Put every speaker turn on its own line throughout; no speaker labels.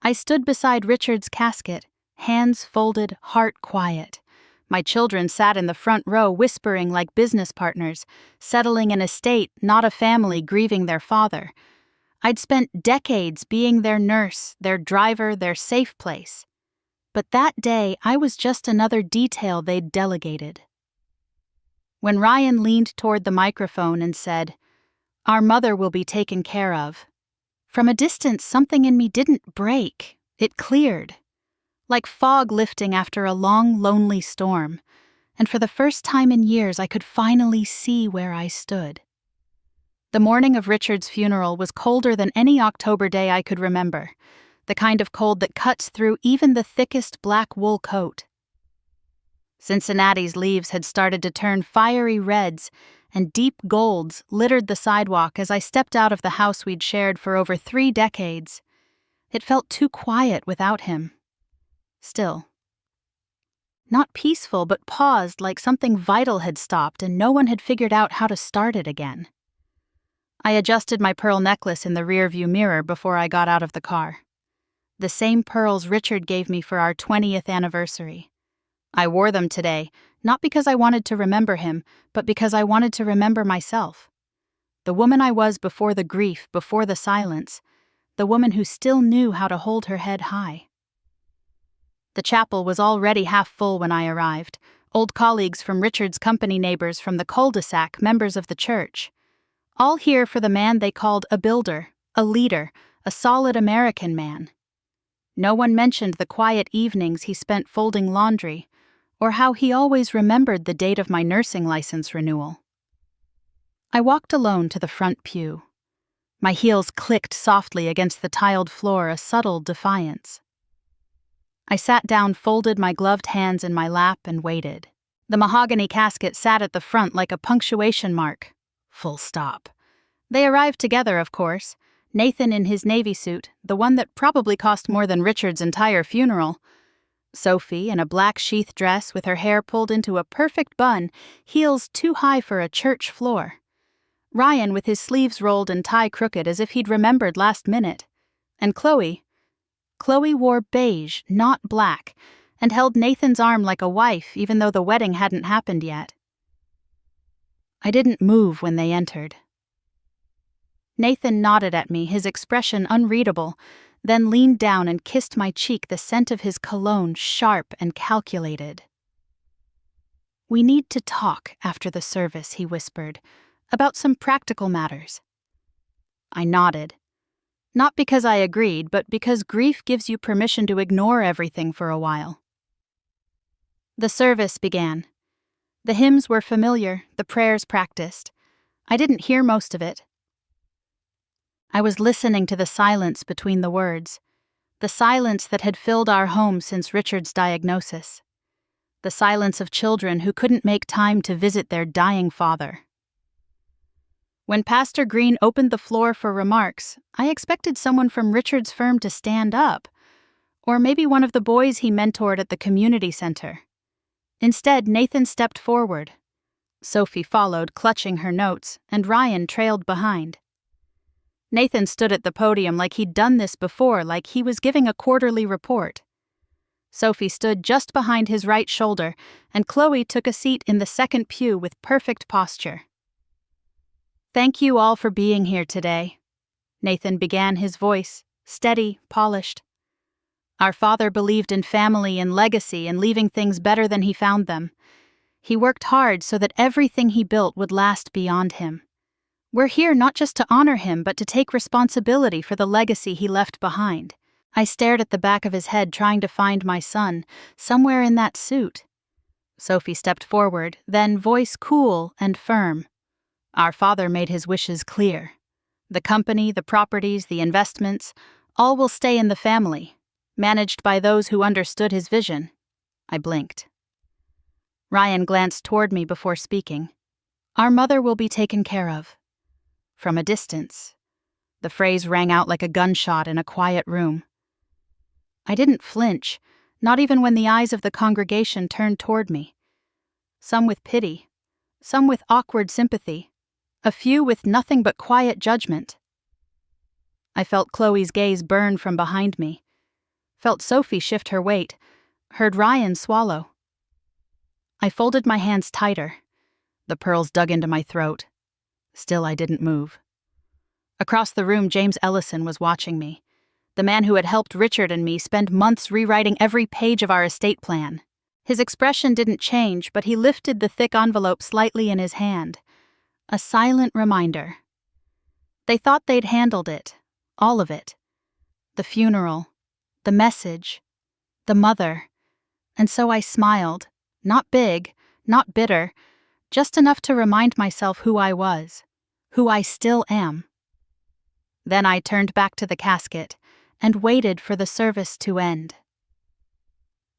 I stood beside Richard's casket, hands folded, heart quiet. My children sat in the front row whispering like business partners, settling an estate, not a family grieving their father. I'd spent decades being their nurse, their driver, their safe place. But that day, I was just another detail they'd delegated. When Ryan leaned toward the microphone and said, "Our mother will be taken care of," from a distance, something in me didn't break. It cleared. Like fog lifting after a long, lonely storm. And for the first time in years, I could finally see where I stood. The morning of Richard's funeral was colder than any October day I could remember. The kind of cold that cuts through even the thickest black wool coat. Cincinnati's leaves had started to turn fiery reds, and deep golds littered the sidewalk as I stepped out of the house we'd shared for over 3 decades. It felt too quiet without him. Still. Not peaceful, but paused like something vital had stopped and no one had figured out how to start it again. I adjusted my pearl necklace in the rearview mirror before I got out of the car. The same pearls Richard gave me for our 20th anniversary. I wore them today, not because I wanted to remember him, but because I wanted to remember myself. The woman I was before the grief, before the silence. The woman who still knew how to hold her head high. The chapel was already half full when I arrived. Old colleagues from Richard's company, neighbors from the cul-de-sac, members of the church. All here for the man they called a builder, a leader, a solid American man. No one mentioned the quiet evenings he spent folding laundry, or how he always remembered the date of my nursing license renewal. I walked alone to the front pew. My heels clicked softly against the tiled floor, a subtle defiance. I sat down, folded my gloved hands in my lap, and waited. The mahogany casket sat at the front like a punctuation mark. Full stop. They arrived together, of course. Nathan in his navy suit, the one that probably cost more than Richard's entire funeral. Sophie in a black sheath dress with her hair pulled into a perfect bun, heels too high for a church floor. Ryan with his sleeves rolled and tie crooked as if he'd remembered last minute. And Chloe wore beige, not black, and held Nathan's arm like a wife even though the wedding hadn't happened yet. I didn't move when they entered. Nathan nodded at me, his expression unreadable, then leaned down and kissed my cheek, the scent of his cologne sharp and calculated. "We need to talk after the service," he whispered, "about some practical matters." I nodded. Not because I agreed, but because grief gives you permission to ignore everything for a while. The service began. The hymns were familiar, the prayers practiced. I didn't hear most of it. I was listening to the silence between the words, the silence that had filled our home since Richard's diagnosis, the silence of children who couldn't make time to visit their dying father. When Pastor Green opened the floor for remarks, I expected someone from Richard's firm to stand up, or maybe one of the boys he mentored at the community center. Instead, Nathan stepped forward. Sophie followed, clutching her notes, and Ryan trailed behind. Nathan stood at the podium like he'd done this before, like he was giving a quarterly report. Sophie stood just behind his right shoulder, and Chloe took a seat in the second pew with perfect posture. "Thank you all for being here today," Nathan began, his voice steady, polished. "Our father believed in family and legacy and leaving things better than he found them. He worked hard so that everything he built would last beyond him. We're here not just to honor him, but to take responsibility for the legacy he left behind." I stared at the back of his head, trying to find my son, somewhere in that suit. Sophie stepped forward, then, voice cool and firm. "Our father made his wishes clear. The company, the properties, the investments, all will stay in the family, managed by those who understood his vision." I blinked. Ryan glanced toward me before speaking. "Our mother will be taken care of." From a distance. The phrase rang out like a gunshot in a quiet room. I didn't flinch, not even when the eyes of the congregation turned toward me. Some with pity, some with awkward sympathy, a few with nothing but quiet judgment. I felt Chloe's gaze burn from behind me. felt Sophie shift her weight, heard Ryan swallow. I folded my hands tighter. The pearls dug into my throat. Still, I didn't move. Across the room, James Ellison was watching me, the man who had helped Richard and me spend months rewriting every page of our estate plan. His expression didn't change, but he lifted the thick envelope slightly in his hand. A silent reminder. They thought they'd handled it, all of it. The funeral, the message, the mother. And so I smiled, not big, not bitter, just enough to remind myself who I was, who I still am. Then I turned back to the casket and waited for the service to end.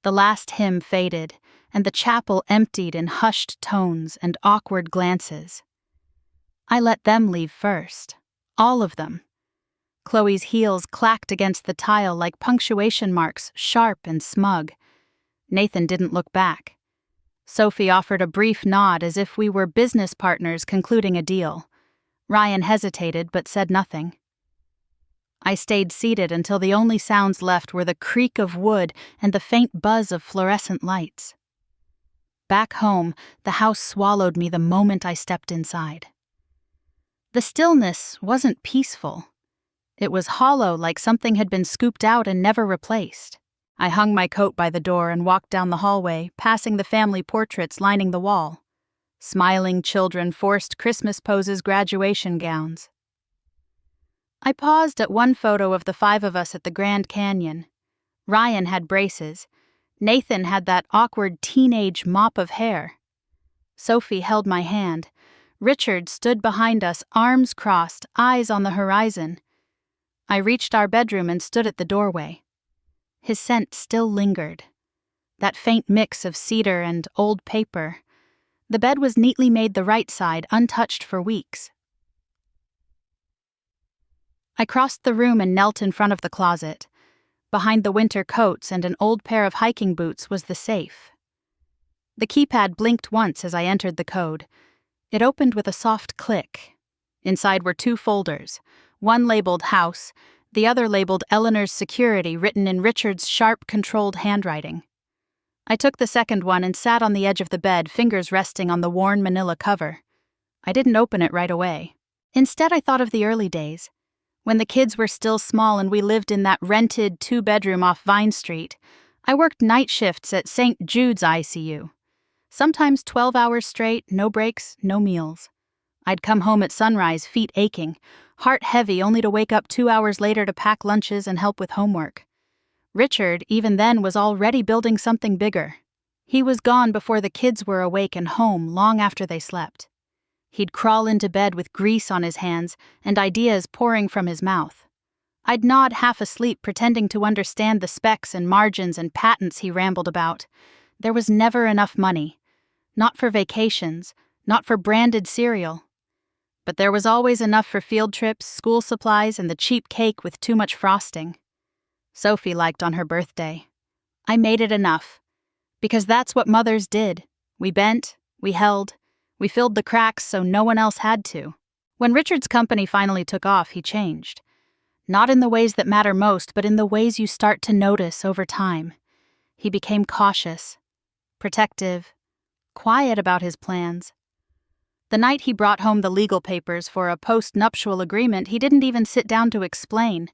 The last hymn faded, and the chapel emptied in hushed tones and awkward glances. I let them leave first, all of them. Chloe's heels clacked against the tile like punctuation marks, sharp and smug. Nathan didn't look back. Sophie offered a brief nod as if we were business partners concluding a deal. Ryan hesitated but said nothing. I stayed seated until the only sounds left were the creak of wood and the faint buzz of fluorescent lights. Back home, the house swallowed me the moment I stepped inside. The stillness wasn't peaceful. It was hollow, like something had been scooped out and never replaced. I hung my coat by the door and walked down the hallway, passing the family portraits lining the wall. Smiling children, forced Christmas poses, graduation gowns. I paused at one photo of the 5 of us at the Grand Canyon. Ryan had braces. Nathan had that awkward teenage mop of hair. Sophie held my hand. Richard stood behind us, arms crossed, eyes on the horizon. I reached our bedroom and stood at the doorway. His scent still lingered. That faint mix of cedar and old paper. The bed was neatly made the right side, untouched for weeks. I crossed the room and knelt in front of the closet. Behind the winter coats and an old pair of hiking boots was the safe. The keypad blinked once as I entered the code. It opened with a soft click. Inside were 2 folders, one labeled House, the other labeled Eleanor's Security, written in Richard's sharp, controlled handwriting. I took the second one and sat on the edge of the bed, fingers resting on the worn manila cover. I didn't open it right away. Instead, I thought of the early days, when the kids were still small and we lived in that rented 2-bedroom off Vine Street. I worked night shifts at St. Jude's ICU. Sometimes 12 hours straight, no breaks, no meals. I'd come home at sunrise, feet aching, heart heavy, only to wake up 2 hours later to pack lunches and help with homework. Richard, even then, was already building something bigger. He was gone before the kids were awake and home long after they slept. He'd crawl into bed with grease on his hands and ideas pouring from his mouth. I'd nod half asleep, pretending to understand the specs and margins and patents he rambled about. There was never enough money. Not for vacations, not for branded cereal. But there was always enough for field trips, school supplies, and the cheap cake with too much frosting. Sophie liked on her birthday. I made it enough. Because that's what mothers did. We bent, we held, we filled the cracks so no one else had to. When Richard's company finally took off, he changed. Not in the ways that matter most, but in the ways you start to notice over time. He became cautious, protective, quiet about his plans. The night he brought home the legal papers for a post-nuptial agreement, he didn't even sit down to explain.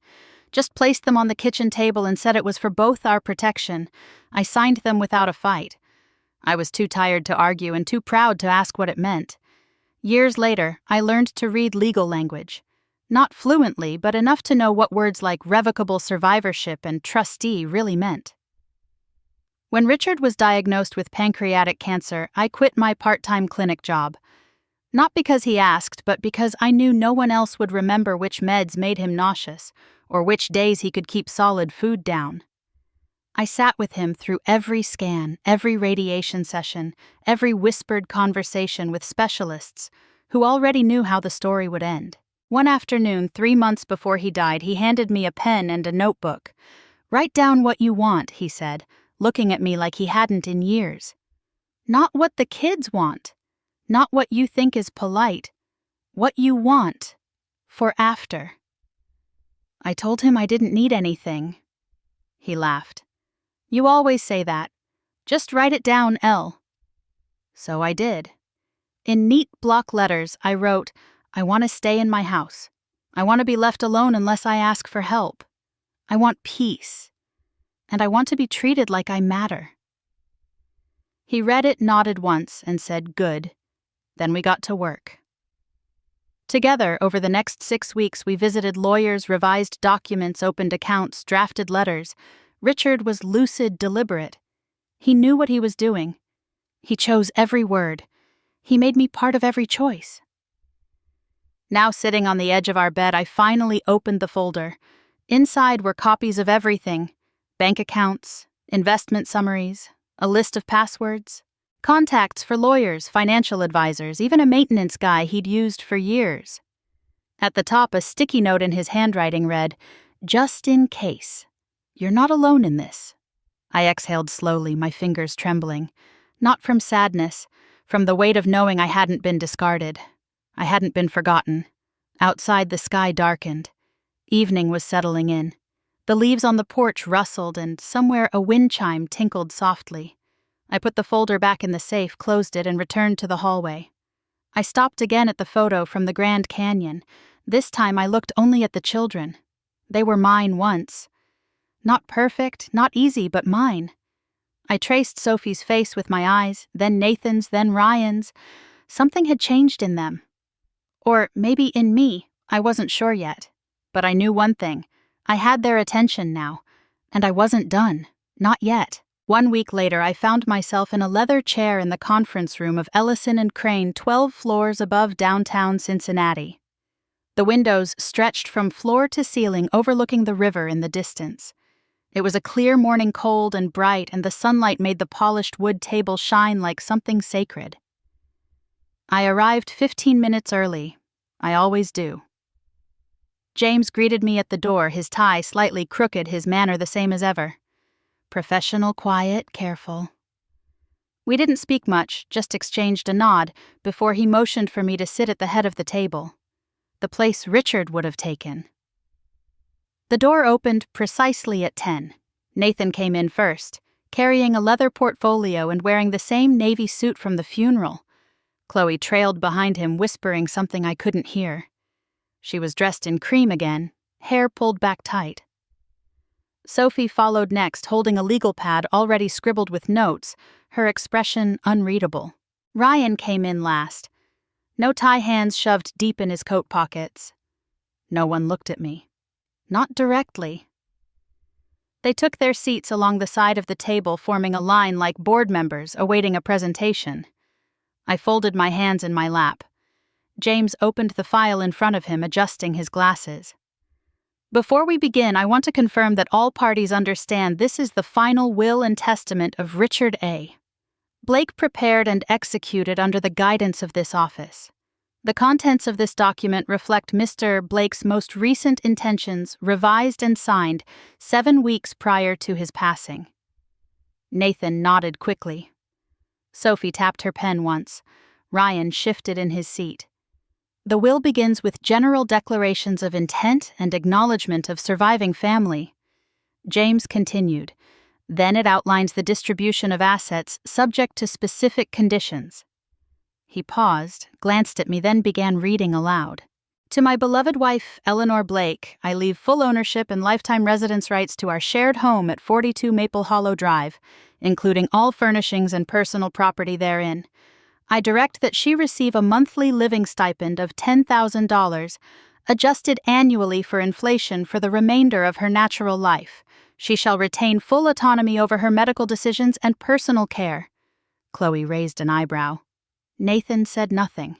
Just placed them on the kitchen table and said it was for both our protection. I signed them without a fight. I was too tired to argue and too proud to ask what it meant. Years later, I learned to read legal language. Not fluently, but enough to know what words like revocable survivorship and trustee really meant. When Richard was diagnosed with pancreatic cancer, I quit my part-time clinic job. Not because he asked, but because I knew no one else would remember which meds made him nauseous, or which days he could keep solid food down. I sat with him through every scan, every radiation session, every whispered conversation with specialists who already knew how the story would end. One afternoon, 3 months before he died, he handed me a pen and a notebook. "Write down what you want," he said, looking at me like he hadn't in years. "Not what the kids want. Not what you think is polite. What you want. For after." I told him I didn't need anything. He laughed. You always say that. Just write it down, L. So I did. In neat block letters, I wrote, I want to stay in my house. I want to be left alone unless I ask for help. I want peace. And I want to be treated like I matter. He read it, nodded once, and said, good. Then we got to work. Together, over the next 6 weeks, we visited lawyers, revised documents, opened accounts, drafted letters. Richard was lucid, deliberate. He knew what he was doing. He chose every word. He made me part of every choice. Now sitting on the edge of our bed, I finally opened the folder. Inside were copies of everything: bank accounts, investment summaries, a list of passwords, contacts for lawyers, financial advisors, even a maintenance guy he'd used for years. At the top, a sticky note in his handwriting read, just in case. You're not alone in this. I exhaled slowly, my fingers trembling. Not from sadness, from the weight of knowing I hadn't been discarded. I hadn't been forgotten. Outside, the sky darkened. Evening was settling in. The leaves on the porch rustled, and somewhere a wind chime tinkled softly. I put the folder back in the safe, closed it, and returned to the hallway. I stopped again at the photo from the Grand Canyon. This time I looked only at the children. They were mine once. Not perfect, not easy, but mine. I traced Sophie's face with my eyes, then Nathan's, then Ryan's. Something had changed in them. Or maybe in me, I wasn't sure yet. But I knew one thing. I had their attention now. And I wasn't done. Not yet. 1 week later, I found myself in a leather chair in the conference room of Ellison and Crane, 12 floors above downtown Cincinnati. The windows stretched from floor to ceiling, overlooking the river in the distance. It was a clear morning, cold and bright, and the sunlight made the polished wood table shine like something sacred. I arrived 15 minutes early. I always do. James greeted me at the door, his tie slightly crooked, his manner the same as ever. Professional, quiet, careful. We didn't speak much, just exchanged a nod, before he motioned for me to sit at the head of the table. The place Richard would have taken. The door opened precisely at 10. Nathan came in first, carrying a leather portfolio and wearing the same navy suit from the funeral. Chloe trailed behind him, whispering something I couldn't hear. She was dressed in cream again, hair pulled back tight. Sophie followed next, holding a legal pad already scribbled with notes, her expression unreadable. Ryan came in last. No tie hands shoved deep in his coat pockets. No one looked at me. Not directly. They took their seats along the side of the table, forming a line like board members awaiting a presentation. I folded my hands in my lap. James opened the file in front of him, adjusting his glasses. Before we begin, I want to confirm that all parties understand this is the final will and testament of Richard A. Blake prepared and executed under the guidance of this office. The contents of this document reflect Mr. Blake's most recent intentions, revised and signed 7 weeks prior to his passing. Nathan nodded quickly. Sophie tapped her pen once. Ryan shifted in his seat. The will begins with general declarations of intent and acknowledgement of surviving family. James continued. Then it outlines the distribution of assets subject to specific conditions. He paused, glanced at me, then began reading aloud. To my beloved wife, Eleanor Blake, I leave full ownership and lifetime residence rights to our shared home at 42 Maple Hollow Drive, including all furnishings and personal property therein. I direct that she receive a monthly living stipend of $10,000, adjusted annually for inflation for the remainder of her natural life. She shall retain full autonomy over her medical decisions and personal care. Chloe raised an eyebrow. Nathan said nothing.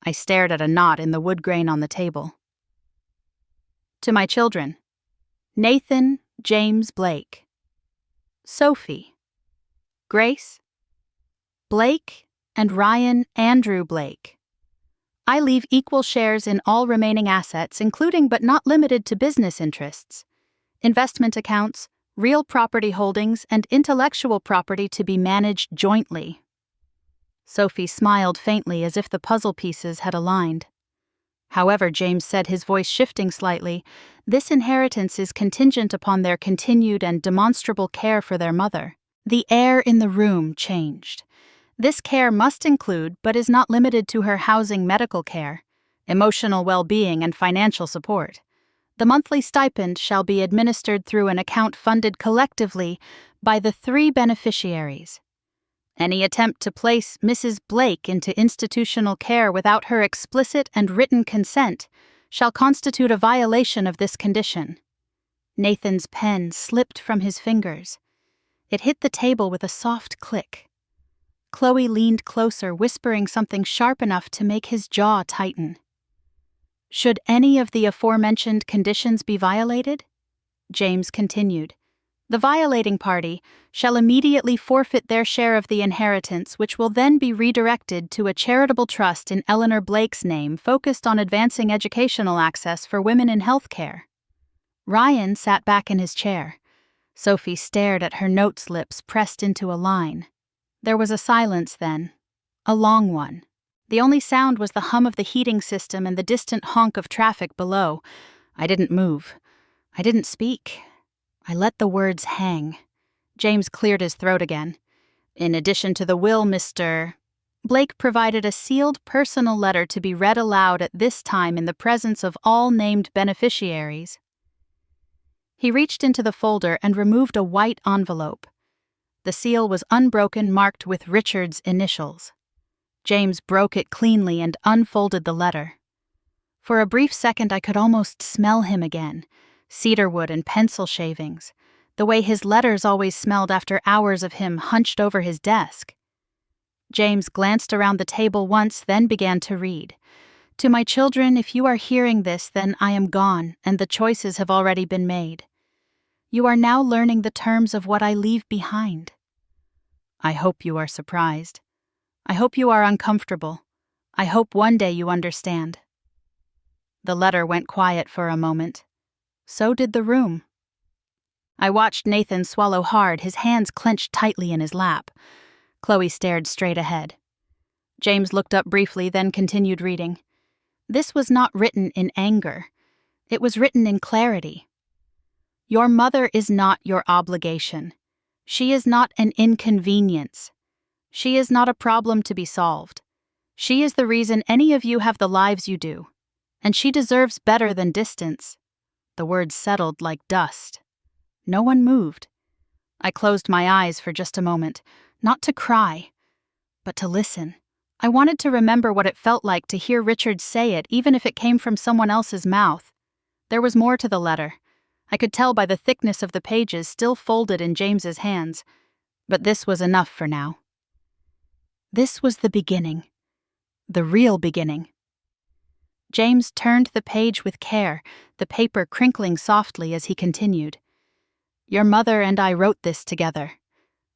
I stared at a knot in the wood grain on the table. To my children. Nathan James Blake. Sophie. Grace. Blake and Ryan Andrew Blake. I leave equal shares in all remaining assets, including but not limited to business interests, investment accounts, real property holdings, and intellectual property to be managed jointly. Sophie smiled faintly as if the puzzle pieces had aligned. However, James said, his voice shifting slightly, this inheritance is contingent upon their continued and demonstrable care for their mother. The air in the room changed. This care must include, but is not limited to, her housing, medical care, emotional well-being, and financial support. The monthly stipend shall be administered through an account funded collectively by the 3 beneficiaries. Any attempt to place Mrs. Blake into institutional care without her explicit and written consent shall constitute a violation of this condition. Nathan's pen slipped from his fingers. It hit the table with a soft click. Chloe leaned closer, whispering something sharp enough to make his jaw tighten. Should any of the aforementioned conditions be violated? James continued. The violating party shall immediately forfeit their share of the inheritance, which will then be redirected to a charitable trust in Eleanor Blake's name focused on advancing educational access for women in healthcare. Ryan sat back in his chair. Sophie stared at her note slips pressed into a line. There was a silence then, a long one. The only sound was the hum of the heating system and the distant honk of traffic below. I didn't move. I didn't speak. I let the words hang. James cleared his throat again. In addition to the will, Mr. Blake provided a sealed personal letter to be read aloud at this time in the presence of all named beneficiaries. He reached into the folder and removed a white envelope. The seal was unbroken, marked with Richard's initials. James broke it cleanly and unfolded the letter. For a brief second I could almost smell him again. Cedarwood and pencil shavings, the way his letters always smelled after hours of him hunched over his desk. James glanced around the table once, then began to read. To my children, if you are hearing this, then I am gone, and the choices have already been made. You are now learning the terms of what I leave behind. I hope you are surprised. I hope you are uncomfortable. I hope one day you understand. The letter went quiet for a moment. So did the room. I watched Nathan swallow hard, his hands clenched tightly in his lap. Chloe stared straight ahead. James looked up briefly, then continued reading. This was not written in anger. It was written in clarity. Your mother is not your obligation. She is not an inconvenience. She is not a problem to be solved. She is the reason any of you have the lives you do, and she deserves better than distance. The words settled like dust. No one moved. I closed my eyes for just a moment, not to cry, but to listen. I wanted to remember what it felt like to hear Richard say it, even if it came from someone else's mouth. There was more to the letter. I could tell by the thickness of the pages still folded in James's hands, but this was enough for now. This was the beginning. The real beginning. James turned the page with care, the paper crinkling softly as he continued. Your mother and I wrote this together.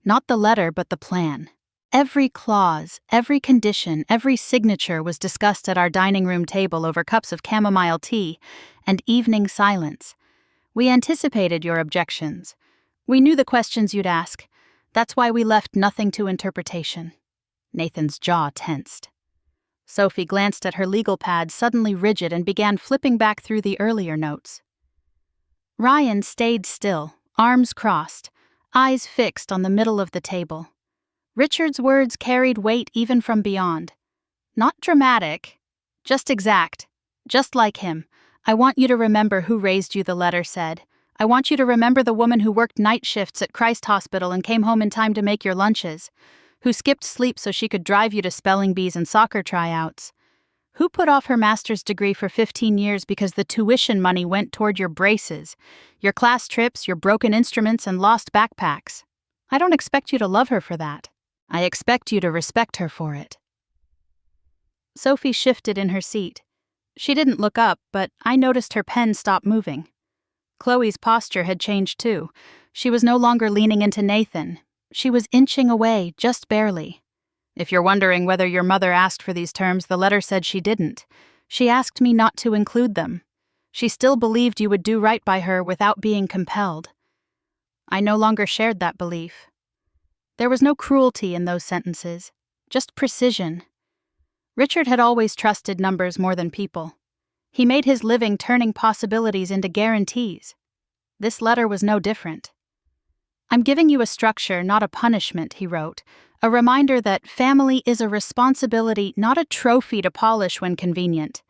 Not the letter, but the plan. Every clause, every condition, every signature was discussed at our dining room table over cups of chamomile tea and evening silence. We anticipated your objections. We knew the questions you'd ask. That's why we left nothing to interpretation. Nathan's jaw tensed. Sophie glanced at her legal pad, suddenly rigid, and began flipping back through the earlier notes. Ryan stayed still, arms crossed, eyes fixed on the middle of the table. Richard's words carried weight even from beyond. Not dramatic, just exact, just like him. I want you to remember who raised you, the letter said. I want you to remember the woman who worked night shifts at Christ Hospital and came home in time to make your lunches, who skipped sleep so she could drive you to spelling bees and soccer tryouts, who put off her master's degree for 15 years because the tuition money went toward your braces, your class trips, your broken instruments, and lost backpacks. I don't expect you to love her for that. I expect you to respect her for it. Sophie shifted in her seat. She didn't look up, but I noticed her pen stop moving. Chloe's posture had changed too. She was no longer leaning into Nathan. She was inching away, just barely. If you're wondering whether your mother asked for these terms, the letter said she didn't. She asked me not to include them. She still believed you would do right by her without being compelled. I no longer shared that belief. There was no cruelty in those sentences, just precision. Richard had always trusted numbers more than people. He made his living turning possibilities into guarantees. This letter was no different. "I'm giving you a structure, not a punishment," he wrote, "a reminder that family is a responsibility, not a trophy to polish when convenient.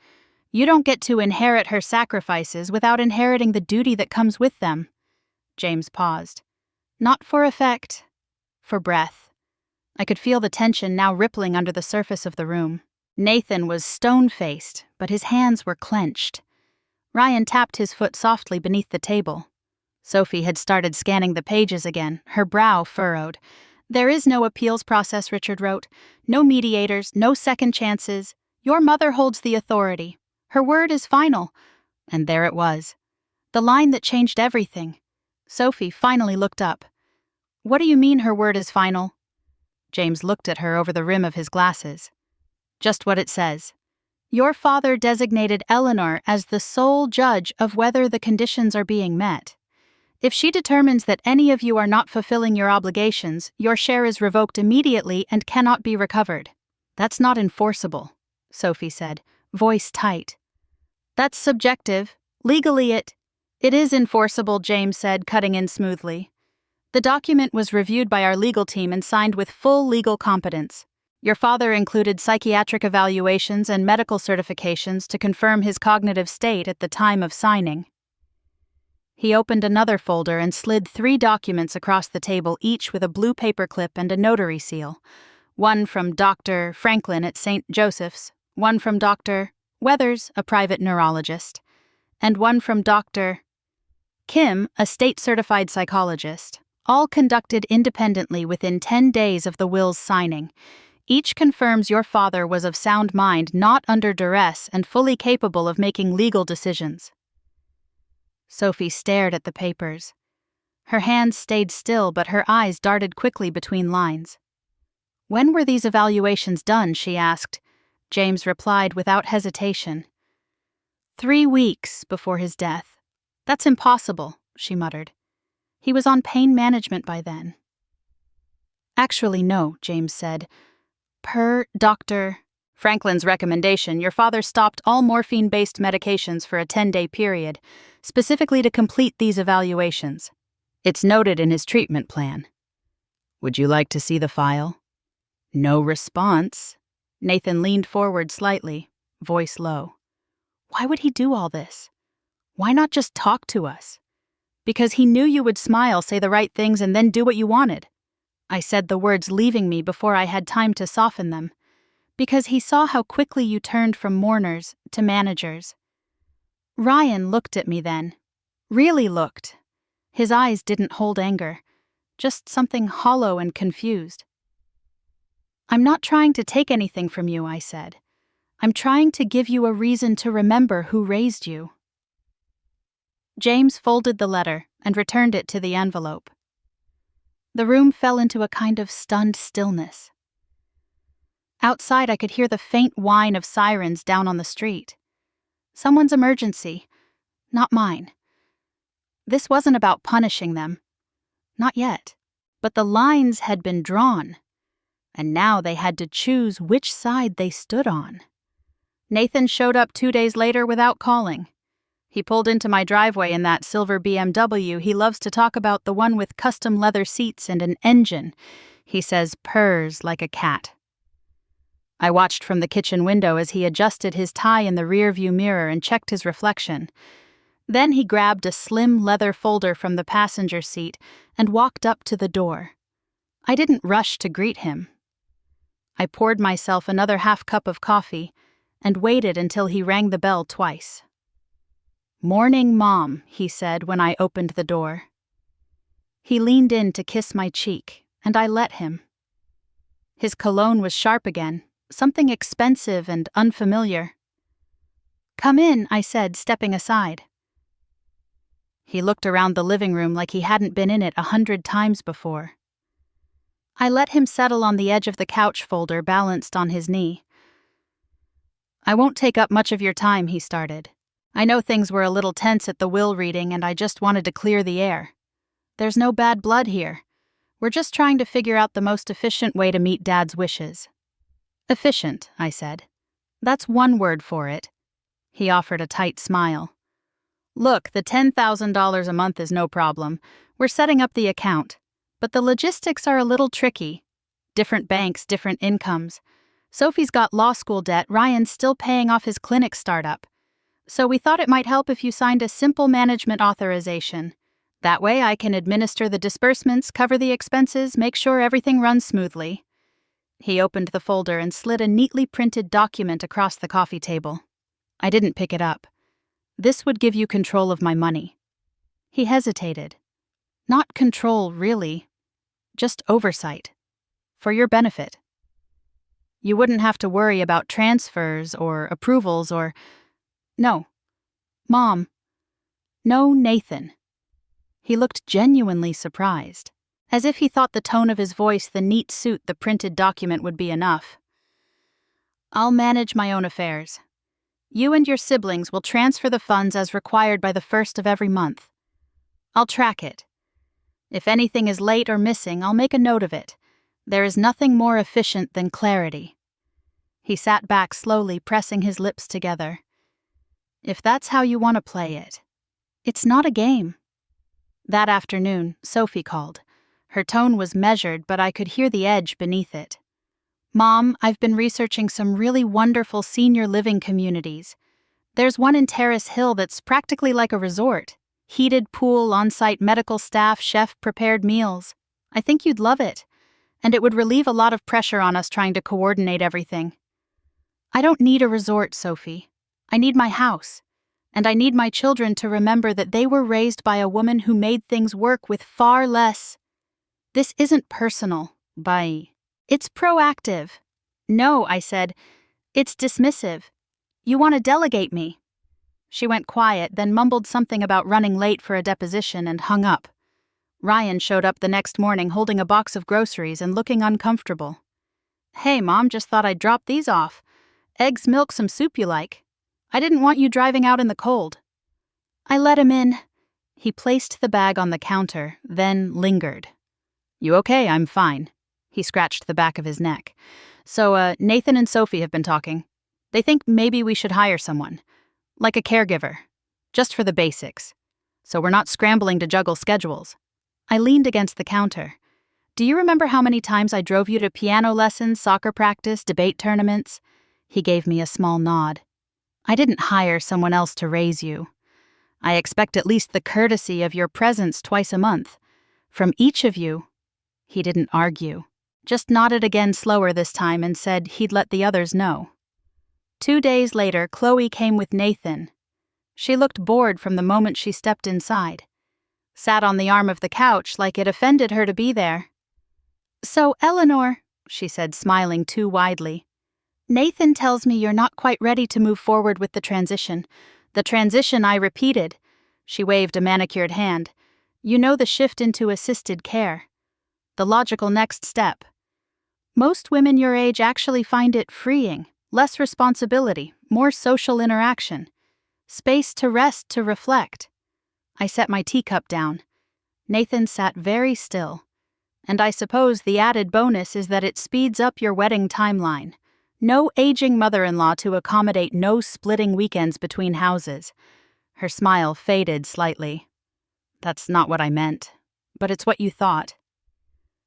You don't get to inherit her sacrifices without inheriting the duty that comes with them." James paused. Not for effect, for breath. I could feel the tension now rippling under the surface of the room. Nathan was stone-faced, but his hands were clenched. Ryan tapped his foot softly beneath the table. Sophie had started scanning the pages again, her brow furrowed. "There is no appeals process," Richard wrote. "No mediators, no second chances. Your mother holds the authority. Her word is final." And there it was. The line that changed everything. Sophie finally looked up. "What do you mean her word is final?" James looked at her over the rim of his glasses. "Just what it says. Your father designated Eleanor as the sole judge of whether the conditions are being met. If she determines that any of you are not fulfilling your obligations, your share is revoked immediately and cannot be recovered." "That's not enforceable," Sophie said, voice tight. "That's subjective. Legally it is enforceable," James said, cutting in smoothly. "The document was reviewed by our legal team and signed with full legal competence. Your father included psychiatric evaluations and medical certifications to confirm his cognitive state at the time of signing." He opened another folder and slid 3 documents across the table, each with a blue paperclip and a notary seal. One from Dr. Franklin at St. Joseph's, one from Dr. Weathers, a private neurologist, and one from Dr. Kim, a state-certified psychologist, all conducted independently within 10 days of the will's signing. Each confirms your father was of sound mind, not under duress, and fully capable of making legal decisions. Sophie stared at the papers. Her hands stayed still, but her eyes darted quickly between lines. "When were these evaluations done?" she asked. James replied without hesitation. 3 weeks before his death. "That's impossible," she muttered. "He was on pain management by then." "Actually, no," James said. "Per Dr. Franklin's recommendation, your father stopped all morphine-based medications for a 10-day period, specifically to complete these evaluations. It's noted in his treatment plan." "Would you like to see the file?" No response. Nathan leaned forward slightly, voice low. "Why would he do all this? Why not just talk to us?" "Because he knew you would smile, say the right things, and then do what you wanted." I said, the words leaving me before I had time to soften them. "Because he saw how quickly you turned from mourners to managers." Ryan looked at me then. Really looked. His eyes didn't hold anger, just something hollow and confused. "I'm not trying to take anything from you," I said. "I'm trying to give you a reason to remember who raised you." James folded the letter and returned it to the envelope. The room fell into a kind of stunned stillness. Outside, I could hear the faint whine of sirens down on the street. Someone's emergency, not mine. This wasn't about punishing them. Not yet. But the lines had been drawn, and now they had to choose which side they stood on. Nathan showed up 2 days later without calling. He pulled into my driveway in that silver BMW he loves to talk about, the one with custom leather seats and an engine. He says purrs like a cat. I watched from the kitchen window as he adjusted his tie in the rearview mirror and checked his reflection. Then he grabbed a slim leather folder from the passenger seat and walked up to the door. I didn't rush to greet him. I poured myself another half cup of coffee and waited until he rang the bell twice. "Morning, Mom," he said when I opened the door. He leaned in to kiss my cheek, and I let him. His cologne was sharp again, something expensive and unfamiliar. "Come in," I said, stepping aside. He looked around the living room like he hadn't been in it 100 times before. I let him settle on the edge of the couch folder balanced on his knee. "I won't take up much of your time," he started. "I know things were a little tense at the will reading, and I just wanted to clear the air. There's no bad blood here. We're just trying to figure out the most efficient way to meet Dad's wishes." "Efficient," I said. "That's one word for it." He offered a tight smile. Look, the $10,000 a month is no problem. We're setting up the account. But the logistics are a little tricky. Different banks, different incomes. Sophie's got law school debt, Ryan's still paying off his clinic startup. So we thought it might help if you signed a simple management authorization. That way I can administer the disbursements, cover the expenses, make sure everything runs smoothly. He opened the folder and slid a neatly printed document across the coffee table. I didn't pick it up. This would give you control of my money. He hesitated. Not control, really. Just oversight. For your benefit. You wouldn't have to worry about transfers or approvals or... No. Mom. No, Nathan. He looked genuinely surprised, as if he thought the tone of his voice, the neat suit, the printed document would be enough. I'll manage my own affairs. You and your siblings will transfer the funds as required by the 1st of every month. I'll track it. If anything is late or missing, I'll make a note of it. There is nothing more efficient than clarity. He sat back slowly, pressing his lips together. If that's how you want to play it. It's not a game. That afternoon, Sophie called. Her tone was measured, but I could hear the edge beneath it. Mom, I've been researching some really wonderful senior living communities. There's one in Terrace Hill that's practically like a resort. Heated pool, on-site medical staff, chef-prepared meals. I think you'd love it. And it would relieve a lot of pressure on us trying to coordinate everything. I don't need a resort, Sophie. I need my house. And I need my children to remember that they were raised by a woman who made things work with far less. This isn't personal, It's proactive. No, I said. It's dismissive. You want to delegate me. She went quiet, then mumbled something about running late for a deposition and hung up. Ryan showed up the next morning holding a box of groceries and looking uncomfortable. Hey, Mom, just thought I'd drop these off. Eggs, milk, some soup you like. I didn't want you driving out in the cold. I let him in. He placed the bag on the counter, then lingered. You okay? I'm fine. He scratched the back of his neck. So, Nathan and Sophie have been talking. They think maybe we should hire someone. Like a caregiver. Just for the basics. So we're not scrambling to juggle schedules. I leaned against the counter. Do you remember how many times I drove you to piano lessons, soccer practice, debate tournaments? He gave me a small nod. I didn't hire someone else to raise you. I expect at least the courtesy of your presence twice a month. From each of you. He didn't argue. Just nodded again slower this time and said he'd let the others know. 2 days later, Chloe came with Nathan. She looked bored from the moment she stepped inside. Sat on the arm of the couch like it offended her to be there. So, Eleanor, she said, smiling too widely, Nathan tells me you're not quite ready to move forward with the transition. The transition, I repeated. She waved a manicured hand. You know, the shift into assisted care. The logical next step. Most women your age actually find it freeing, less responsibility, more social interaction. Space to rest, to reflect. I set my teacup down. Nathan sat very still. And I suppose the added bonus is that it speeds up your wedding timeline. No aging mother-in-law to accommodate no splitting weekends between houses. Her smile faded slightly. That's not what I meant, but it's what you thought.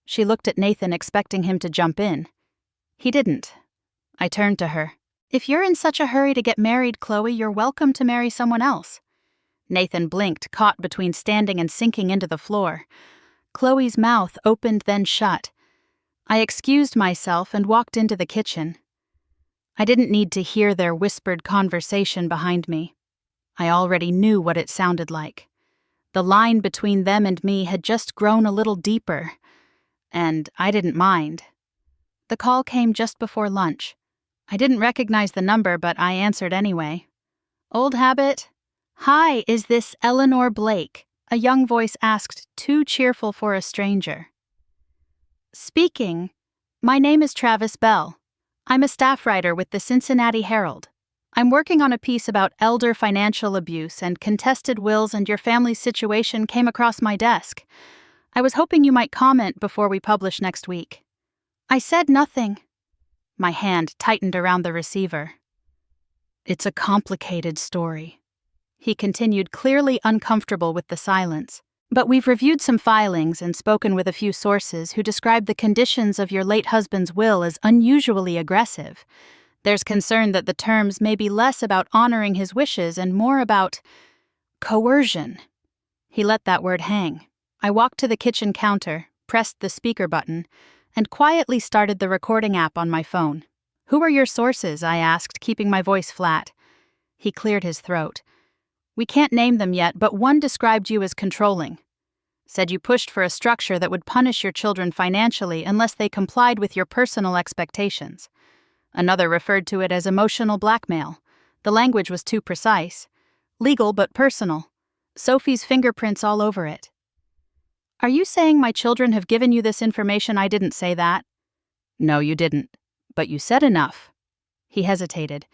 She looked at Nathan, expecting him to jump in. He didn't. I turned to her. If you're in such a hurry to get married, Chloe, you're welcome to marry someone else. Nathan blinked, caught between standing and sinking into the floor. Chloe's mouth opened then shut. I excused myself and walked into the kitchen. I didn't need to hear their whispered conversation behind me. I already knew what it sounded like. The line between them and me had just grown a little deeper, and I didn't mind. The call came just before lunch. I didn't recognize the number, but I answered anyway. Old habit? Hi, is this Eleanor Blake? A young voice asked, too cheerful for a stranger. Speaking. My name is Travis Bell. I'm a staff writer with the Cincinnati Herald. I'm working on a piece about elder financial abuse and contested wills, and your family's situation came across my desk. I was hoping you might comment before we publish next week. I said nothing. My hand tightened around the receiver. It's a complicated story. He continued, clearly uncomfortable with the silence. But we've reviewed some filings and spoken with a few sources who describe the conditions of your late husband's will as unusually aggressive. There's concern that the terms may be less about honoring his wishes and more about coercion. He let that word hang. I walked to the kitchen counter, pressed the speaker button, and quietly started the recording app on my phone. "Who are your sources?" I asked, keeping my voice flat. He cleared his throat. "We can't name them yet, but one described you as controlling. Said you pushed for a structure that would punish your children financially unless they complied with your personal expectations. Another referred to it as emotional blackmail. The language was too precise. Legal but personal. Sophie's fingerprints all over it." "Are you saying my children have given you this information?" "I didn't say that." "No, you didn't. But you said enough." He hesitated.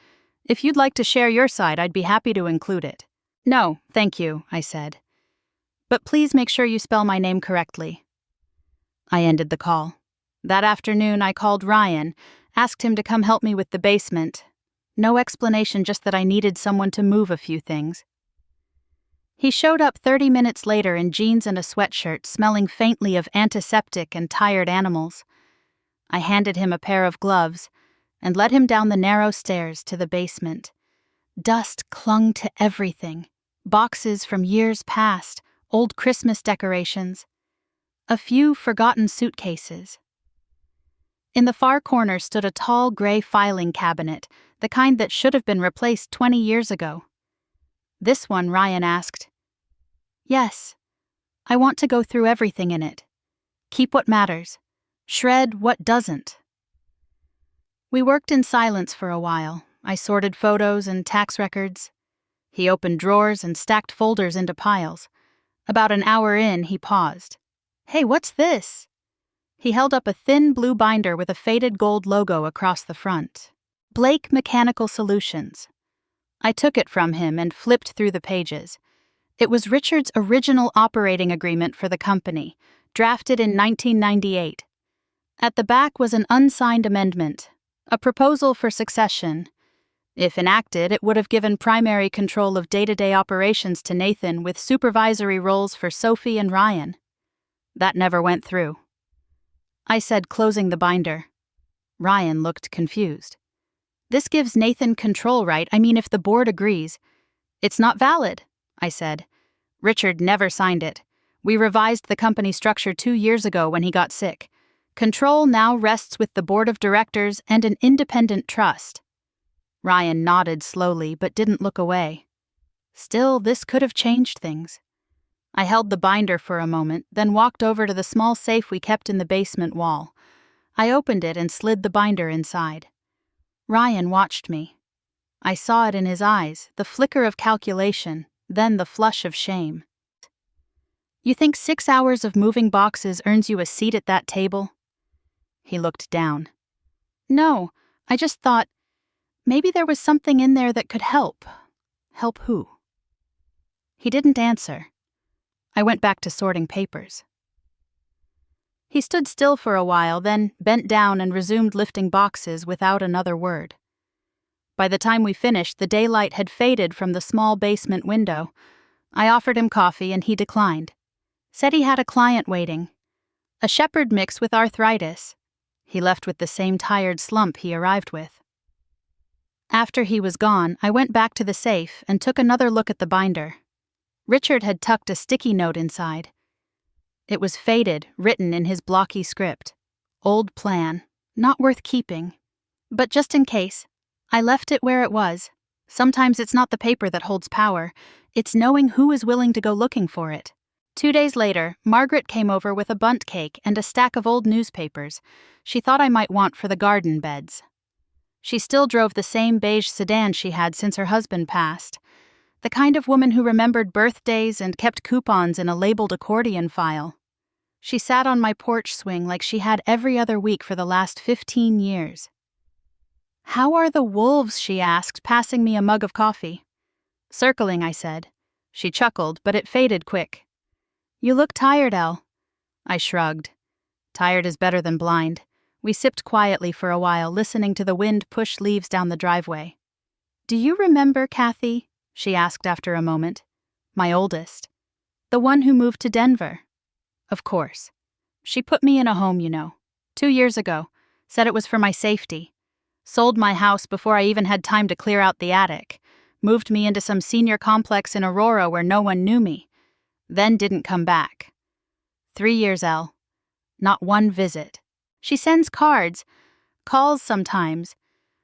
"If you'd like to share your side, I'd be happy to include it." "No, thank you," I said. "But please make sure you spell my name correctly." I ended the call. That afternoon, I called Ryan, asked him to come help me with the basement. No explanation, just that I needed someone to move a few things. He showed up 30 minutes later in jeans and a sweatshirt, smelling faintly of antiseptic and tired animals. I handed him a pair of gloves and led him down the narrow stairs to the basement. Dust clung to everything. Boxes from years past, old Christmas decorations, a few forgotten suitcases. In the far corner stood a tall gray filing cabinet, the kind that should have been replaced 20 years ago. "This one?" Ryan asked. "Yes. I want to go through everything in it. Keep what matters. Shred what doesn't." We worked in silence for a while. I sorted photos and tax records. He opened drawers and stacked folders into piles. About an hour in, he paused. "Hey, what's this?" He held up a thin blue binder with a faded gold logo across the front. "Blake Mechanical Solutions." I took it from him and flipped through the pages. It was Richard's original operating agreement for the company, drafted in 1998. At the back was an unsigned amendment, a proposal for succession. If enacted, it would have given primary control of day-to-day operations to Nathan, with supervisory roles for Sophie and Ryan. That never went through. I said, closing the binder. Ryan looked confused. "This gives Nathan control, right? I mean, if the board agrees." "It's not valid," I said. "Richard never signed it. We revised the company structure 2 years ago when he got sick. Control now rests with the board of directors and an independent trust." Ryan nodded slowly but didn't look away. Still, this could have changed things. I held the binder for a moment, then walked over to the small safe we kept in the basement wall. I opened it and slid the binder inside. Ryan watched me. I saw it in his eyes, the flicker of calculation, then the flush of shame. "You think 6 hours of moving boxes earns you a seat at that table?" He looked down. "No, I just thought maybe there was something in there that could help." "Help who?" He didn't answer. I went back to sorting papers. He stood still for a while, then bent down and resumed lifting boxes without another word. By the time we finished, the daylight had faded from the small basement window. I offered him coffee and he declined. Said he had a client waiting. A shepherd mix with arthritis. He left with the same tired slump he arrived with. After he was gone, I went back to the safe and took another look at the binder. Richard had tucked a sticky note inside. It was faded, written in his blocky script. "Old plan, not worth keeping. But just in case, I left it where it was. Sometimes it's not the paper that holds power. It's knowing who is willing to go looking for it." 2 days later, Margaret came over with a bundt cake and a stack of old newspapers she thought I might want for the garden beds. She still drove the same beige sedan she had since her husband passed. The kind of woman who remembered birthdays and kept coupons in a labeled accordion file. She sat on my porch swing like she had every other week for the last 15 years. "How are the wolves?" she asked, passing me a mug of coffee. "Circling," I said. She chuckled, but it faded quick. "You look tired, Elle." I shrugged. Tired is better than blind. We sipped quietly for a while, listening to the wind push leaves down the driveway. "Do you remember Kathy?" she asked after a moment. "My oldest. The one who moved to Denver." "Of course. She put me in a home, 2 years ago. Said it was for my safety. Sold my house before I even had time to clear out the attic. Moved me into some senior complex in Aurora where no one knew me. Then didn't come back. 3 years, Elle. Not one visit. She sends cards, calls sometimes.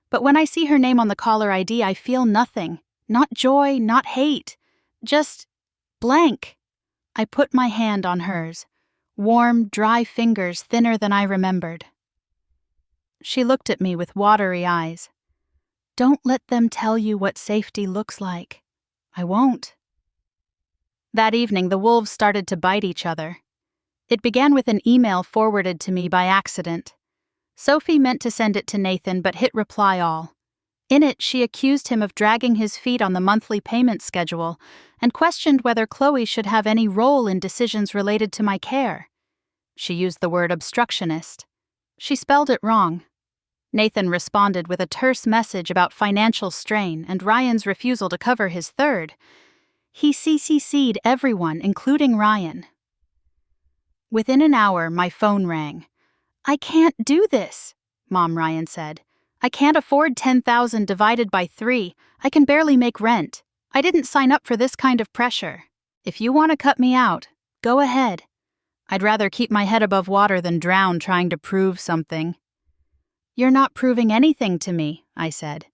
But when I see her name on the caller ID, I feel nothing. Not joy, not hate. Just blank." I put my hand on hers. Warm, dry fingers thinner than I remembered. She looked at me with watery eyes. "Don't let them tell you what safety looks like." "I won't." That evening, the wolves started to bite each other. It began with an email forwarded to me by accident. Sophie meant to send it to Nathan but hit reply all. In it, she accused him of dragging his feet on the monthly payment schedule and questioned whether Chloe should have any role in decisions related to my care. She used the word obstructionist. She spelled it wrong. Nathan responded with a terse message about financial strain and Ryan's refusal to cover his third. He CC'd everyone, including Ryan. Within an hour, my phone rang. "I can't do this," Mom Ryan said. "I can't afford $10,000 divided by 3. I can barely make rent. I didn't sign up for this kind of pressure. If you want to cut me out, go ahead. I'd rather keep my head above water than drown trying to prove something." "You're not proving anything to me," I said.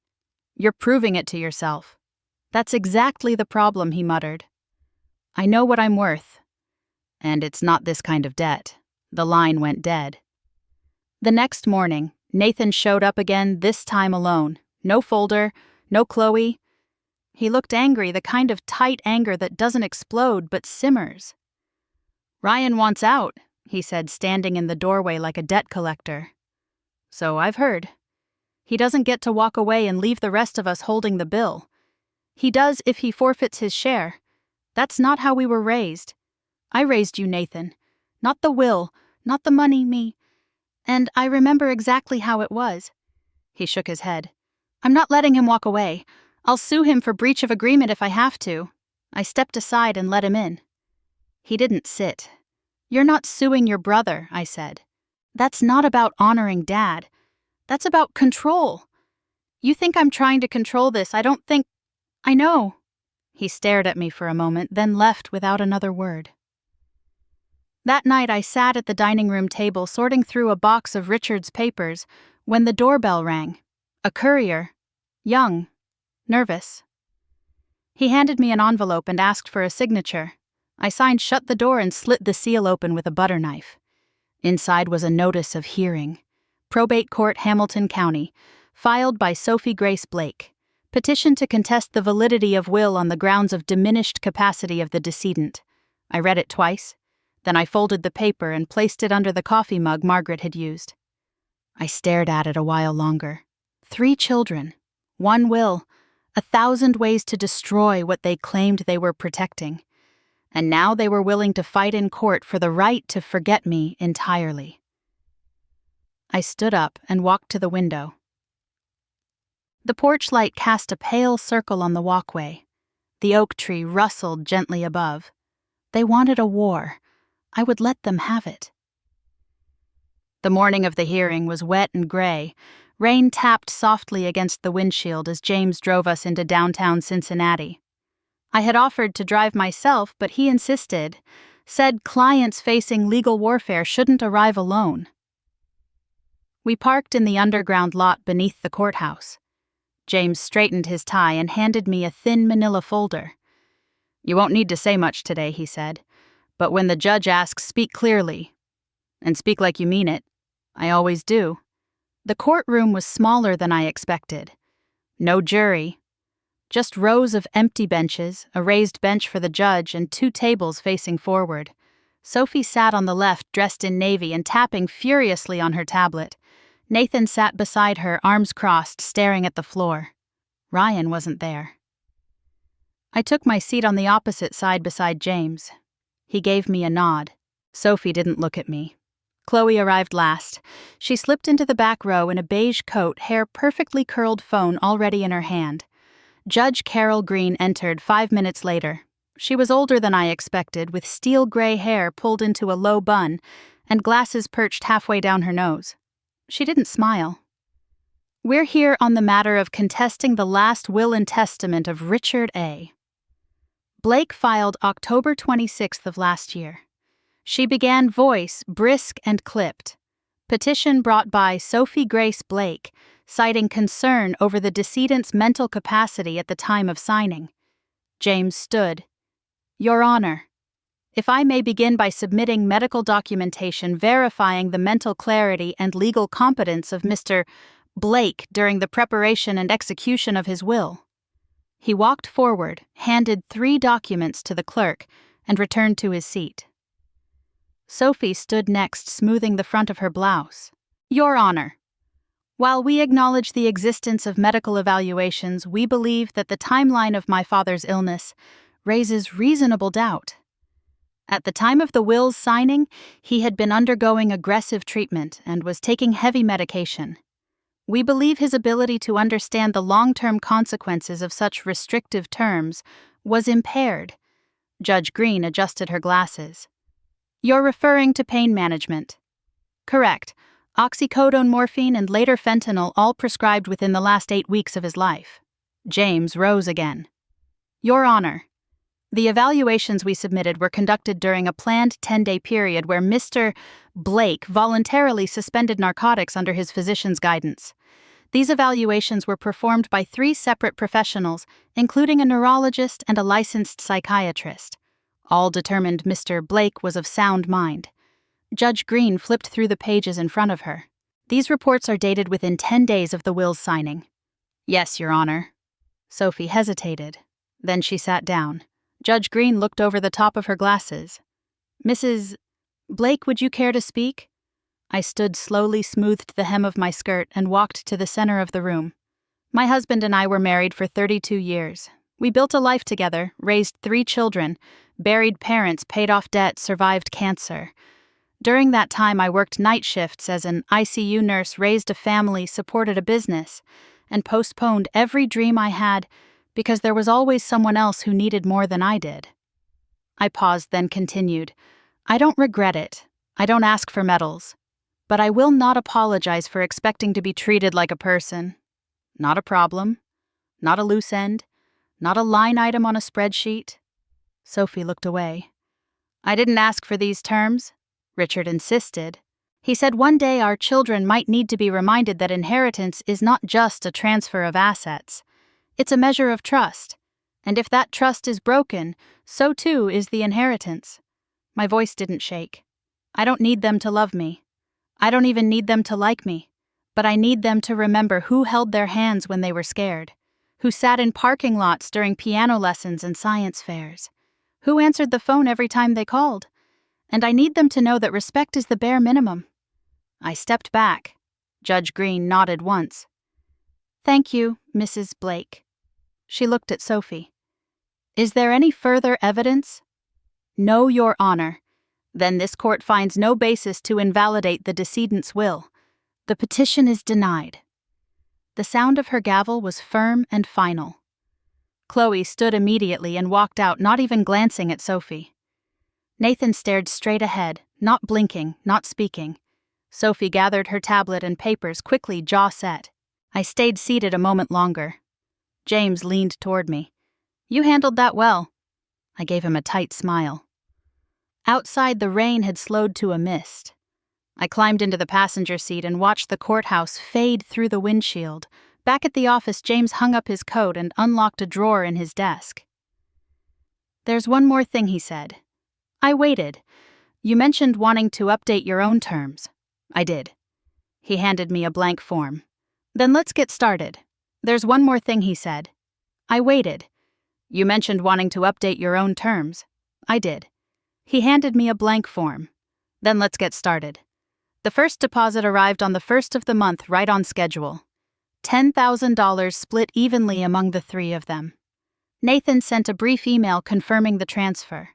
"You're proving it to yourself." "That's exactly the problem," he muttered. "I know what I'm worth. And it's not this kind of debt." The line went dead. The next morning, Nathan showed up again, this time alone. No folder, no Chloe. He looked angry, the kind of tight anger that doesn't explode but simmers. "Ryan wants out," he said, standing in the doorway like a debt collector. "So I've heard. He doesn't get to walk away and leave the rest of us holding the bill. He does if he forfeits his share. That's not how we were raised. I raised you, Nathan. Not the will, not the money, me. And I remember exactly how it was." He shook his head. "I'm not letting him walk away. I'll sue him for breach of agreement if I have to." I stepped aside and let him in. He didn't sit. "You're not suing your brother," I said. "That's not about honoring Dad. That's about control. You think I'm trying to control this. I don't think... I know." He stared at me for a moment, then left without another word. That night I sat at the dining room table sorting through a box of Richard's papers when the doorbell rang. A courier. Young. Nervous. He handed me an envelope and asked for a signature. I signed shut the door and slit the seal open with a butter knife. Inside was a notice of hearing. Probate Court, Hamilton County. Filed by Sophie Grace Blake. Petition to contest the validity of will on the grounds of diminished capacity of the decedent. I read it twice. Then I folded the paper and placed it under the coffee mug Margaret had used. I stared at it a while longer. 3 children. 1 will. 1,000 ways to destroy what they claimed they were protecting. And now they were willing to fight in court for the right to forget me entirely. I stood up and walked to the window. The porch light cast a pale circle on the walkway. The oak tree rustled gently above. They wanted a war. I would let them have it. The morning of the hearing was wet and gray. Rain tapped softly against the windshield as James drove us into downtown Cincinnati. I had offered to drive myself, but he insisted, said clients facing legal warfare shouldn't arrive alone. We parked in the underground lot beneath the courthouse. James straightened his tie and handed me a thin manila folder. "You won't need to say much today," he said. "But when the judge asks, speak clearly. And speak like you mean it. I always do." The courtroom was smaller than I expected. No jury. Just rows of empty benches, a raised bench for the judge, and 2 tables facing forward. Sophie sat on the left, dressed in navy and tapping furiously on her tablet. Nathan sat beside her, arms crossed, staring at the floor. Ryan wasn't there. I took my seat on the opposite side beside James. He gave me a nod. Sophie didn't look at me. Chloe arrived last. She slipped into the back row in a beige coat, hair perfectly curled, phone already in her hand. Judge Carol Green entered 5 minutes later. She was older than I expected, with steel gray hair pulled into a low bun and glasses perched halfway down her nose. She didn't smile. "We're here on the matter of contesting the last will and testament of Richard A. Blake filed October 26th of last year. She began voice brisk and clipped. Petition brought by Sophie Grace Blake, citing concern over the decedent's mental capacity at the time of signing. James stood. Your Honor, if I may begin by submitting medical documentation verifying the mental clarity and legal competence of Mr. Blake during the preparation and execution of his will." He walked forward, handed 3 documents to the clerk, and returned to his seat. Sophie stood next, smoothing the front of her blouse. "Your Honor, while we acknowledge the existence of medical evaluations, we believe that the timeline of my father's illness raises reasonable doubt. At the time of the will's signing, he had been undergoing aggressive treatment and was taking heavy medication. We believe his ability to understand the long-term consequences of such restrictive terms was impaired." Judge Green adjusted her glasses. "You're referring to pain management." "Correct. Oxycodone, morphine, and later fentanyl all prescribed within the last 8 weeks of his life." James rose again. "Your Honor, the evaluations we submitted were conducted during a planned 10-day period where Mr. Blake voluntarily suspended narcotics under his physician's guidance. These evaluations were performed by 3 separate professionals, including a neurologist and a licensed psychiatrist. All determined Mr. Blake was of sound mind." Judge Green flipped through the pages in front of her. "These reports are dated within 10 days of the will's signing." "Yes, Your Honor." Sophie hesitated. Then she sat down. Judge Green looked over the top of her glasses. "Mrs. Blake, would you care to speak?" I stood slowly, smoothed the hem of my skirt, and walked to the center of the room. "My husband and I were married for 32 years. We built a life together, raised 3 children, buried parents, paid off debt, survived cancer. During that time, I worked night shifts as an ICU nurse, raised a family, supported a business, and postponed every dream I had because there was always someone else who needed more than I did." I paused, then continued. "I don't regret it. I don't ask for medals. But I will not apologize for expecting to be treated like a person. Not a problem. Not a loose end. Not a line item on a spreadsheet." Sophie looked away. "I didn't ask for these terms," Richard insisted. He said one day our children might need to be reminded that inheritance is not just a transfer of assets. It's a measure of trust. And if that trust is broken, so too is the inheritance. My voice didn't shake. "I don't need them to love me. I don't even need them to like me. But I need them to remember who held their hands when they were scared, who sat in parking lots during piano lessons and science fairs, who answered the phone every time they called. And I need them to know that respect is the bare minimum." I stepped back. Judge Green nodded once. "Thank you, Mrs. Blake." She looked at Sophie. "Is there any further evidence?" "No, Your Honor. Then this court finds no basis to invalidate the decedent's will. The petition is denied." The sound of her gavel was firm and final. Chloe stood immediately and walked out, not even glancing at Sophie. Nathan stared straight ahead, not blinking, not speaking. Sophie gathered her tablet and papers quickly, jaw set. I stayed seated a moment longer. James leaned toward me. "You handled that well." I gave him a tight smile. Outside, the rain had slowed to a mist. I climbed into the passenger seat and watched the courthouse fade through the windshield. Back at the office, James hung up his coat and unlocked a drawer in his desk. "There's one more thing," he said. I waited. "You mentioned wanting to update your own terms." "I did." He handed me a blank form. "Then let's get started." "There's one more thing," he said. I waited. "You mentioned wanting to update your own terms." "I did." He handed me a blank form. "Then let's get started." The first deposit arrived on the 1st of the month, right on schedule. $10,000 split evenly among the 3 of them. Nathan sent a brief email confirming the transfer.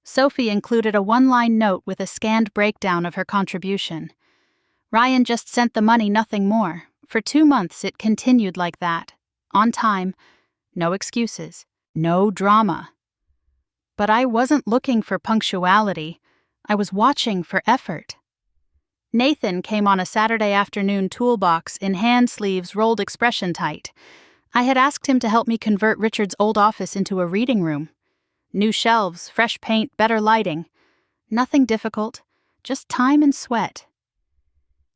Sophie included a 1-line note with a scanned breakdown of her contribution. Ryan just sent the money, nothing more. For 2 months it continued like that. On time, No excuses. No drama. But I wasn't looking for punctuality. I was watching for effort. Nathan came on a Saturday afternoon toolbox in hand sleeves rolled expression tight. I had asked him to help me convert Richard's old office into a reading room. New shelves, fresh paint, better lighting. Nothing difficult, just time and sweat.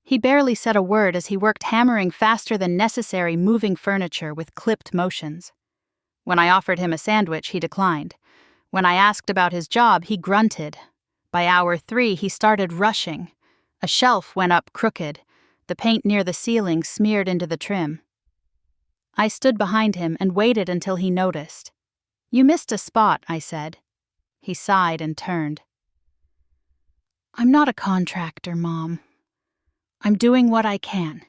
He barely said a word as he worked hammering faster than necessary, moving furniture with clipped motions. When I offered him a sandwich, he declined. When I asked about his job, he grunted. By hour 3, he started rushing. A shelf went up crooked, the paint near the ceiling smeared into the trim. I stood behind him and waited until he noticed. "You missed a spot," I said. He sighed and turned. "I'm not a contractor, Mom. I'm doing what I can.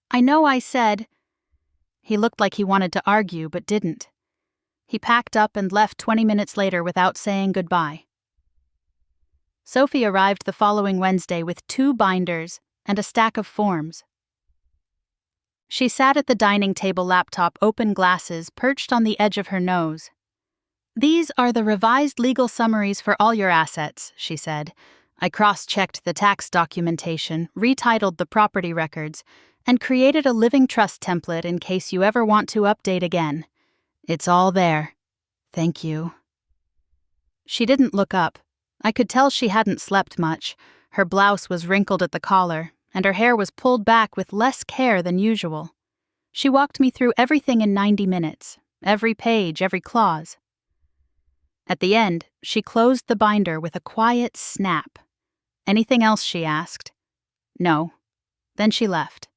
I know I said—" He looked like he wanted to argue, but didn't. He packed up and left 20 minutes later without saying goodbye. Sophie arrived the following Wednesday with 2 binders and a stack of forms. She sat at the dining table laptop, open glasses perched on the edge of her nose. "These are the revised legal summaries for all your assets," she said. I cross-checked the tax documentation, retitled the property records, and created a living trust template in case you ever want to update again. It's all there. Thank you. She didn't look up. I could tell she hadn't slept much. Her blouse was wrinkled at the collar, and her hair was pulled back with less care than usual. She walked me through everything in 90 minutes, every page, every clause. At the end, she closed the binder with a quiet snap. "Anything else?" she asked. "No." Then she left.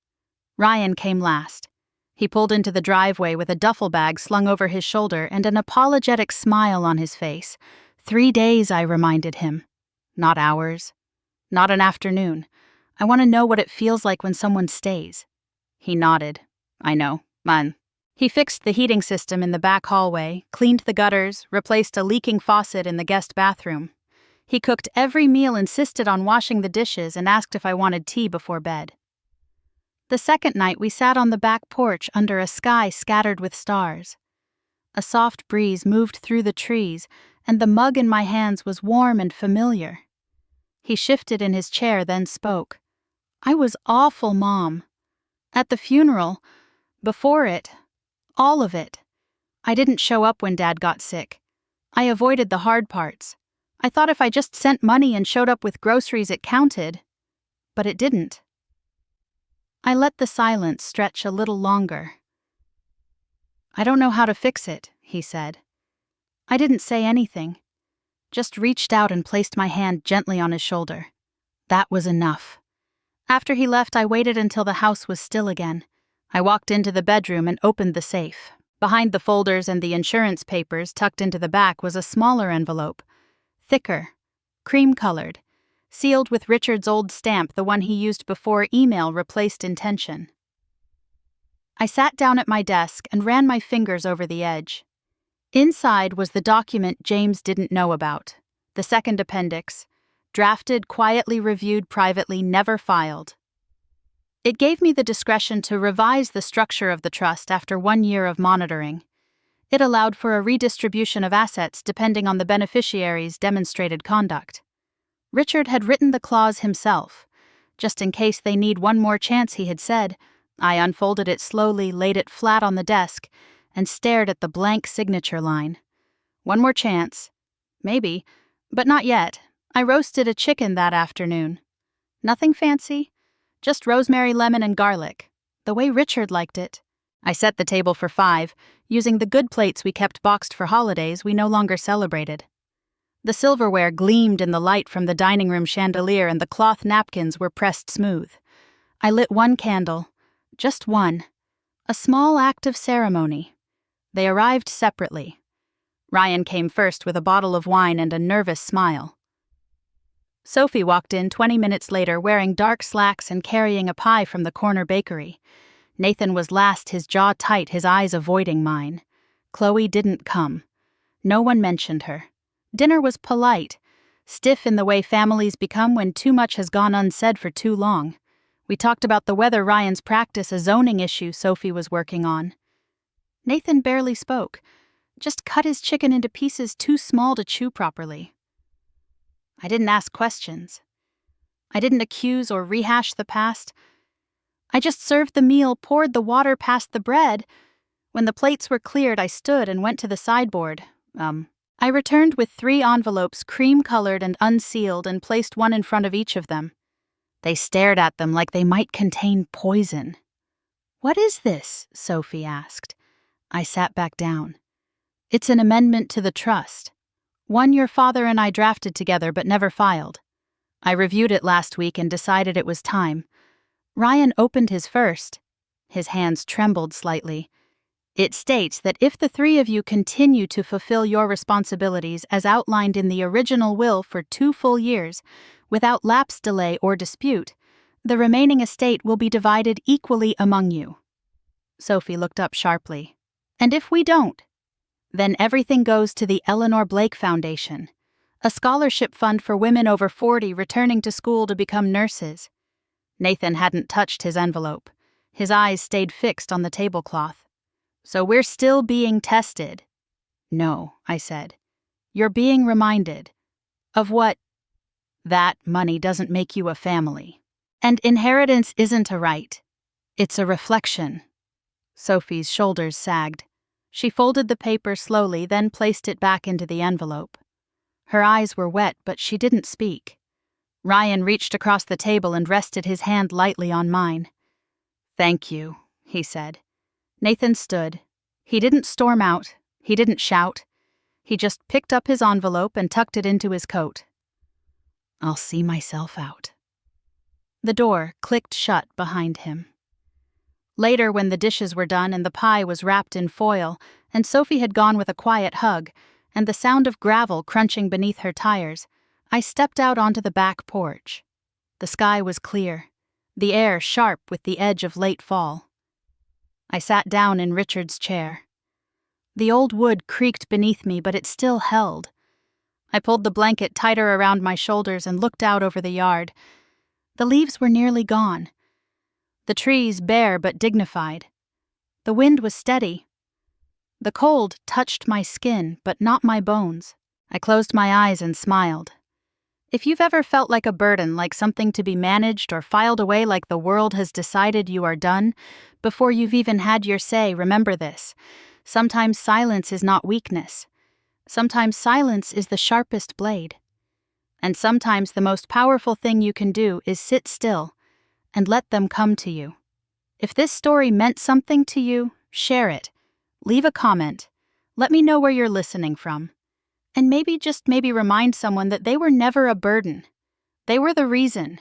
Ryan came last. He pulled into the driveway with a duffel bag slung over his shoulder and an apologetic smile on his face. 3 days, I reminded him. Not hours. Not an afternoon. I want to know what it feels like when someone stays. He nodded. "I know, man." He fixed the heating system in the back hallway, cleaned the gutters, replaced a leaking faucet in the guest bathroom. He cooked every meal, insisted on washing the dishes, and asked if I wanted tea before bed. The second night, we sat on the back porch under a sky scattered with stars. A soft breeze moved through the trees, and the mug in my hands was warm and familiar. He shifted in his chair, then spoke. "I was awful, Mom. At the funeral, before it, all of it. I didn't show up when Dad got sick. I avoided the hard parts. I thought if I just sent money and showed up with groceries it counted. But it didn't." I let the silence stretch a little longer. "I don't know how to fix it," he said. I didn't say anything, just reached out and placed my hand gently on his shoulder. That was enough. After he left, I waited until the house was still again. I walked into the bedroom and opened the safe. Behind the folders and the insurance papers tucked into the back was a smaller envelope. Thicker, cream-colored, sealed with Richard's old stamp, the one he used before email replaced intention. I sat down at my desk and ran my fingers over the edge. Inside was the document James didn't know about, the second appendix, drafted, quietly reviewed privately, never filed. It gave me the discretion to revise the structure of the trust after 1 year of monitoring. It allowed for a redistribution of assets depending on the beneficiary's demonstrated conduct. Richard had written the clause himself. Just in case they need one more chance, he had said. I unfolded it slowly, laid it flat on the desk, and stared at the blank signature line. One more chance. Maybe, but not yet. I roasted a chicken that afternoon. Nothing fancy, just rosemary, lemon, and garlic, the way Richard liked it. I set the table for 5, using the good plates we kept boxed for holidays we no longer celebrated. The silverware gleamed in the light from the dining room chandelier, and the cloth napkins were pressed smooth. I lit one candle, just one, a small act of ceremony. They arrived separately. Ryan came first with a bottle of wine and a nervous smile. Sophie walked in 20 minutes later wearing dark slacks and carrying a pie from the corner bakery. Nathan was last, his jaw tight, his eyes avoiding mine. Chloe didn't come. No one mentioned her. Dinner was polite, stiff in the way families become when too much has gone unsaid for too long. We talked about the whether Ryan's practice a zoning issue Sophie was working on. Nathan barely spoke, just cut his chicken into pieces too small to chew properly. I didn't ask questions. I didn't accuse or rehash the past. I just served the meal, poured the water past the bread. When the plates were cleared, I stood and went to the sideboard. I returned with 3 envelopes, cream-colored and unsealed, and placed one in front of each of them. They stared at them like they might contain poison. "What is this?" Sophie asked. I sat back down. "It's an amendment to the trust. One your father and I drafted together but never filed. I reviewed it last week and decided it was time." Ryan opened his first. His hands trembled slightly. "It states that if the 3 of you continue to fulfill your responsibilities as outlined in the original will for 2 full years, without lapse, delay, or dispute, the remaining estate will be divided equally among you." Sophie looked up sharply. "And if we don't? Then everything goes to the Eleanor Blake Foundation, a scholarship fund for women over 40 returning to school to become nurses." Nathan hadn't touched his envelope. His eyes stayed fixed on the tablecloth. "So we're still being tested?" "No," I said. "You're being reminded." "Of what?" "That money doesn't make you a family. And inheritance isn't a right. It's a reflection." Sophie's shoulders sagged. She folded the paper slowly, then placed it back into the envelope. Her eyes were wet, but she didn't speak. Ryan reached across the table and rested his hand lightly on mine. "Thank you," he said. Nathan stood. He didn't storm out. He didn't shout. He just picked up his envelope and tucked it into his coat. "I'll see myself out." The door clicked shut behind him. Later, when the dishes were done and the pie was wrapped in foil, and Sophie had gone with a quiet hug, and the sound of gravel crunching beneath her tires, I stepped out onto the back porch. The sky was clear, the air sharp with the edge of late fall. I sat down in Richard's chair. The old wood creaked beneath me, but it still held. I pulled the blanket tighter around my shoulders and looked out over the yard. The leaves were nearly gone. The trees bare but dignified. The wind was steady. The cold touched my skin, but not my bones. I closed my eyes and smiled. If you've ever felt like a burden, like something to be managed or filed away, like the world has decided you are done, before you've even had your say, remember this. Sometimes silence is not weakness. Sometimes silence is the sharpest blade. And sometimes the most powerful thing you can do is sit still and let them come to you. If this story meant something to you, share it. Leave a comment. Let me know where you're listening from. And maybe, just maybe, remind someone that they were never a burden. They were the reason.